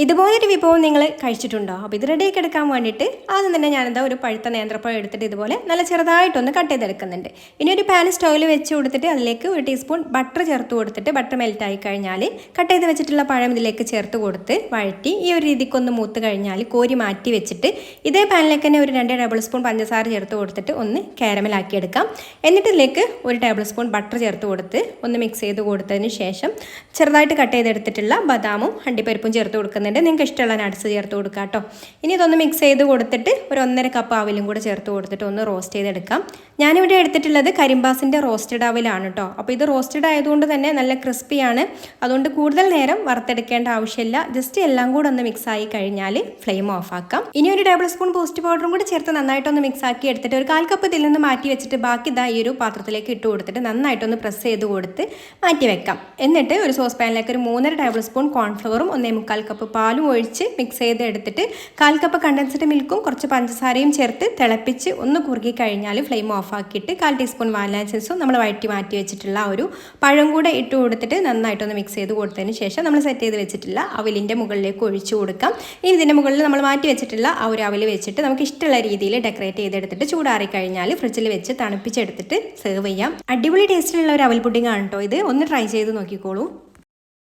ഇതുപോലൊരു വിഭവം നിങ്ങൾ കഴിച്ചിട്ടുണ്ടോ? അപ്പോൾ ഇത് റെഡിയാക്കി എടുക്കാൻ വേണ്ടിയിട്ട് ആദ്യം തന്നെ ഞാനെന്താ ഒരു പഴുത്ത നേന്ത്രപ്പഴം എടുത്തിട്ട് ഇതുപോലെ നല്ല ചെറുതായിട്ടൊന്ന് കട്ട് ചെയ്തെടുക്കുന്നുണ്ട്. ഇനി ഒരു പാൻ സ്റ്റൗവിൽ വെച്ച് കൊടുത്തിട്ട് അതിലേക്ക് ഒരു ടീസ്പൂൺ ബട്ടർ ചേർത്ത് കൊടുത്തിട്ട് ബട്ടർ മെൽറ്റായി കഴിഞ്ഞാൽ കട്ട് ചെയ്ത് വെച്ചിട്ടുള്ള പഴം ഇതിലേക്ക് ചേർത്ത് കൊടുത്ത് വഴറ്റി ഈ ഒരു രീതിക്കൊന്ന് മൂത്ത് കഴിഞ്ഞാൽ കോരി മാറ്റി വെച്ചിട്ട് ഇതേ പാനിലേക്ക് തന്നെ ഒരു 2 ടേബിൾ സ്പൂൺ പഞ്ചസാര ചേർത്ത് കൊടുത്തിട്ട് ഒന്ന് കാരമലാക്കി എടുക്കാം. എന്നിട്ട് ഇതിലേക്ക് ഒരു ടേബിൾ സ്പൂൺ ബട്ടർ ചേർത്ത് കൊടുത്ത് ഒന്ന് മിക്സ് ചെയ്ത് കൊടുത്തതിന് ശേഷം ചെറുതായിട്ട് കട്ട് ചെയ്തെടുത്തിട്ടുള്ള ബദാമും അണ്ടിപ്പരിപ്പും ചേർത്ത് കൊടുക്കുന്നത്. നിങ്ങൾക്ക് ഇഷ്ടമുള്ള നട്ട്സ് ചേർത്ത് കൊടുക്കുക കേട്ടോ. ഇനി ഇതൊന്ന് മിക്സ് ചെയ്ത് കൊടുത്തിട്ട് ഒരു 1.5 കപ്പ് അവിലും കൂടെ ചേർത്ത് കൊടുത്തിട്ട് ഒന്ന് റോസ്റ്റ് ചെയ്തെടുക്കാം. ഞാനിവിടെ എടുത്തിട്ടുള്ളത് കരിമ്പാസിൻ്റെ റോസ്റ്റഡ് അവിലാണ് കേട്ടോ. അപ്പോൾ ഇത് റോസ്റ്റഡ് ആയതുകൊണ്ട് തന്നെ നല്ല ക്രിസ്പിയാണ്. അതുകൊണ്ട് കൂടുതൽ നേരം വറുത്തെടുക്കേണ്ട ആവശ്യമില്ല. ജസ്റ്റ് എല്ലാം കൂടെ ഒന്ന് മിക്സ് ആയി കഴിഞ്ഞാൽ ഫ്ലെയിം ഓഫ് ആക്കാം. ഇനി ഒരു ടേബിൾ സ്പൂൺ ബൂസ്റ്റ് പൗഡറും കൂടി ചേർത്ത് നന്നായിട്ടൊന്ന് മിക്സ് ആക്കി എടുത്തിട്ട് ഒരു 1/4 കപ്പ് ഇതിൽ നിന്ന് മാറ്റി വെച്ചിട്ട് ബാക്കി ഇതാ ഈ ഒരു പാത്രത്തിലേക്ക് ഇട്ട് കൊടുത്തിട്ട് നന്നായിട്ടൊന്ന് പ്രസ് ചെയ്ത് കൊടുത്ത് മാറ്റി വെക്കാം. എന്നിട്ട് ഒരു സോസ് പാനിലേക്ക് ഒരു 3.5 ടേബിൾ സ്പൂൺ കോൺഫ്ലവറും 1/4 കപ്പ് പാലും ഒഴിച്ച് മിക്സ് ചെയ്ത് എടുത്തിട്ട് 1/4 കപ്പ് കണ്ടൻസ്ഡ് മിൽക്കും കുറച്ച് പഞ്ചസാരയും ചേർത്ത് തിളപ്പിച്ച് ഒന്ന് കുറുകി കഴിഞ്ഞാൽ ഫ്ലെയിം ഓഫ് ആക്കിയിട്ട് 1/4 ടീസ്പൂൺ വാനില എസൻസും നമ്മൾ വഴറ്റി മാറ്റി വെച്ചിട്ടുള്ള ഒരു പഴം കൂടെ ഇട്ട് കൊടുത്തിട്ട് നന്നായിട്ടൊന്ന് മിക്സ് ചെയ്ത് കൊടുത്തതിന് ശേഷം നമ്മൾ സെറ്റ് ചെയ്ത് വെച്ചിട്ടുള്ള അവിലിൻ്റെ മുകളിലേക്ക് ഒഴിച്ചു കൊടുക്കാം. ഇനി ഇതിൻ്റെ മുകളിൽ നമ്മൾ മാറ്റി വെച്ചിട്ടുള്ള ആ ഒരു അവിൽ വെച്ചിട്ട് നമുക്ക് ഇഷ്ടമുള്ള രീതിയിൽ ഡെക്കറേറ്റ് ചെയ്തെടുത്തിട്ട് ചൂടാറി കഴിഞ്ഞാൽ ഫ്രിഡ്ജിൽ വെച്ച് തണുപ്പിച്ചെടുത്തിട്ട് സെർവ് ചെയ്യാം. അടിപൊളി ടേസ്റ്റിലുള്ള ഒരു അവൽ പുഡിംഗ് ആണ് കേട്ടോ ഇത്. ഒന്ന് ട്രൈ ചെയ്ത് നോക്കിക്കോളൂ.